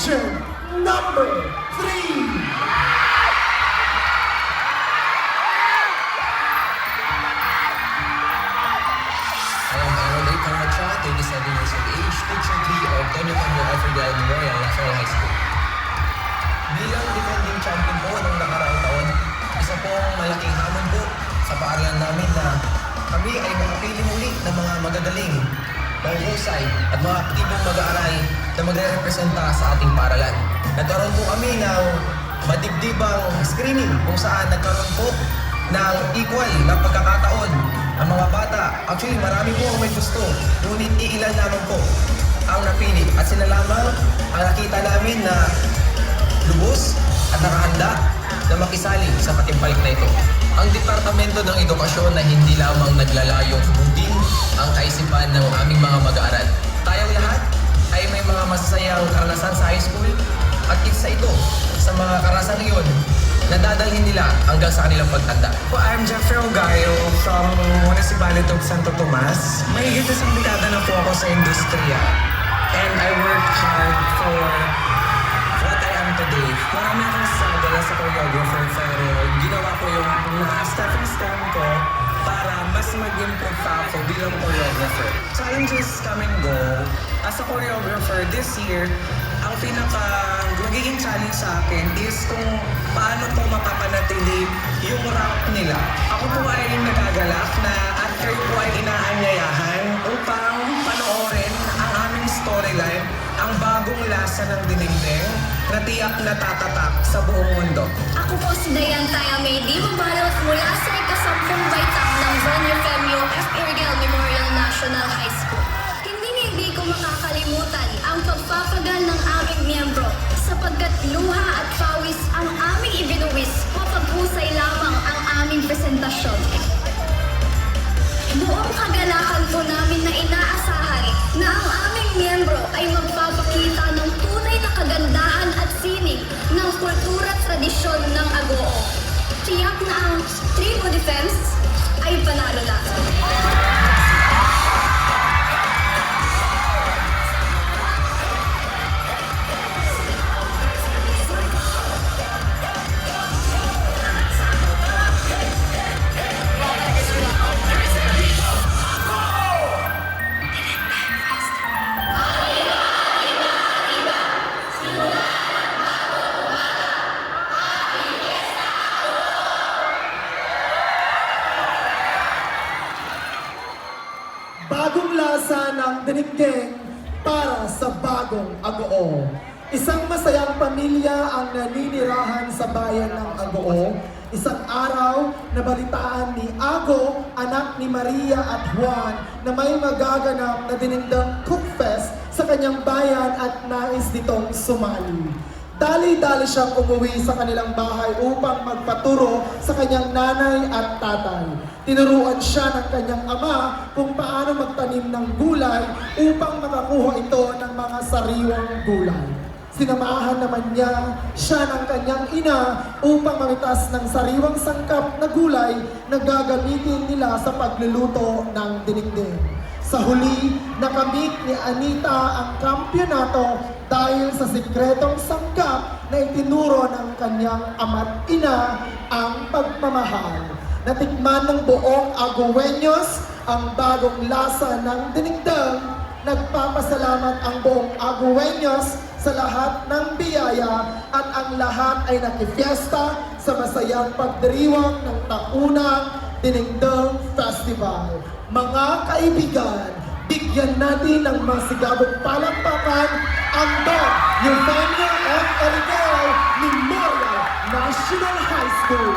Region number 3. I am Aaron A. Camacho, 37 years of age, Teacher 3 of Tonyo Cambio Alfredo Memorial National High School. Bilang defending champion po noong nakaraang taon, isa pong malaking hamon po sa paaralan namin na kami ay makapili muli ng mga magagaling, mahusay at mga aktibong mag-aaral na magre-representa sa ating paaralan. Nagkaroon po kami ng madibdibang screening kung saan nagkaroon po ng equal na pagkakataon ang mga bata. Actually, marami po ang may gusto, ngunit iilan lamang po ang napili at sila lamang ang nakita namin na lubos at nakahanda na makisali sa patimpalik na ito. Ang Departamento ng Edukasyon na hindi lamang naglalayong hubugin ang kaisipan ng aming mga mag-aaral. Tayong lahat ay may mga masasayang karanasan sa high school at isa ito sa mga karanasan iyon na dadalhin nila hanggang sa kanilang pagtanda. I'm Jeffrey Ogayo from Municipality of Santo Tomas. May higit isang dekada na po ako sa industriya. And I worked hard for what I am today. Marami akong struggle as a choreographer, pero ginawa ko yung stepping stone ko para mas mag-improve pa ako bilang choreographer. Challenges come and go. As a choreographer this year, ang magiging challenge sa akin is kung paano ko mapapanatili yung rank nila. Ako po ay nagagalak na at kayo po ay inaanyayahan upang panoorin ang aming storyline, ang bagong lasa ng dinding na tiyak na tatatak sa buong mundo. Ako po si Dayan Taya May, di mabalot mula sa ikasampung baitang ng Don Eufemio F. Irgel Memorial National High School. Hindi ko makakalimutan ang pagpapagal ng aming miyembro sapagkat luha at pawis ang aming ibinuwis mapaghusay lamang ang aming presentasyon. Buong kagalakan po namin na inaasahan na ang aming miyembro ay magpapakita ng tunay na kagandahan at sining ng kultura at tradisyon ng Agoo. Tiyak na ang Tribo Defense ay panalo na. Bagong lasa ng dinigding para sa bagong Agoo. Isang masayang pamilya ang naninirahan sa bayan ng Agoo. Isang araw, nabalitaan ni Ago, anak ni Maria at Juan, na may magaganap na dinindang cookfest sa kanyang bayan at nais nitong sumali. Dali-dali siyang umuwi sa kanilang bahay upang magpaturo sa kanyang nanay at tatay. Tinuruan siya ng kanyang ama kung paano magtanim ng gulay upang makakuha ito ng mga sariwang gulay. Sinamahan naman niya siya ng kanyang ina upang mamitas ng sariwang sangkap na gulay na gagamitin nila sa pagluluto ng dinigding. Sa huli, nakamit ni Anita ang kampyonato dahil sa sikretong sangkap na itinuro ng kanyang ama't ina ang pagmamahal. Natikman ng buong Agoeños ang bagong lasa ng dinigdang. Nagpapasalamat ang buong Agoeños sa lahat ng biyaya at ang lahat ay nakifiesta sa masayang pagdiriwang ng taunang Dinigdang Festival. Mga kaibigan, bigyan natin ng masigabong palakpakan ang Don Eufemio F. Irgel Memorial National High School.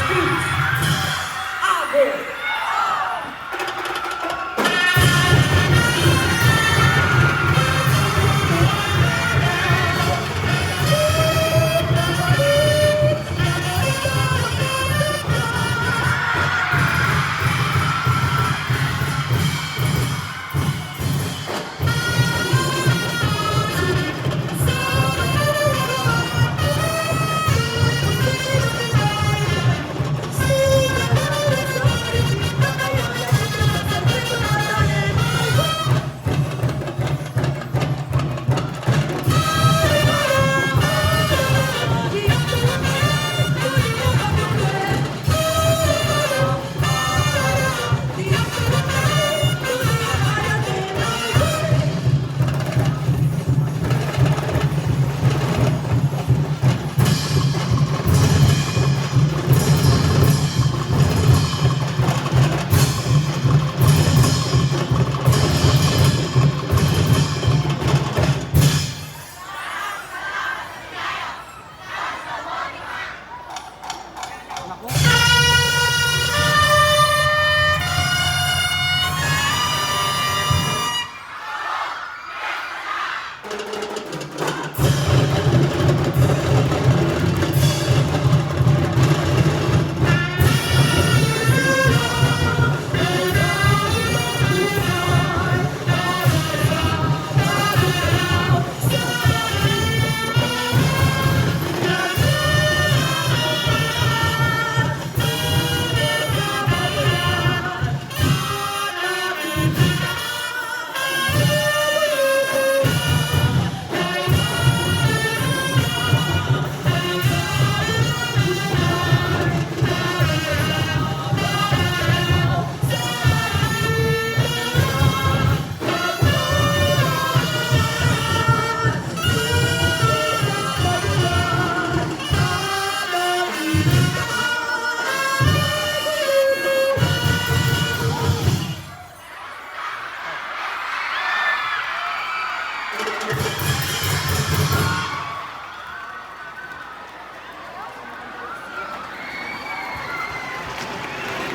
Speeds. Abo.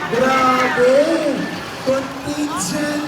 Grabe! Contingent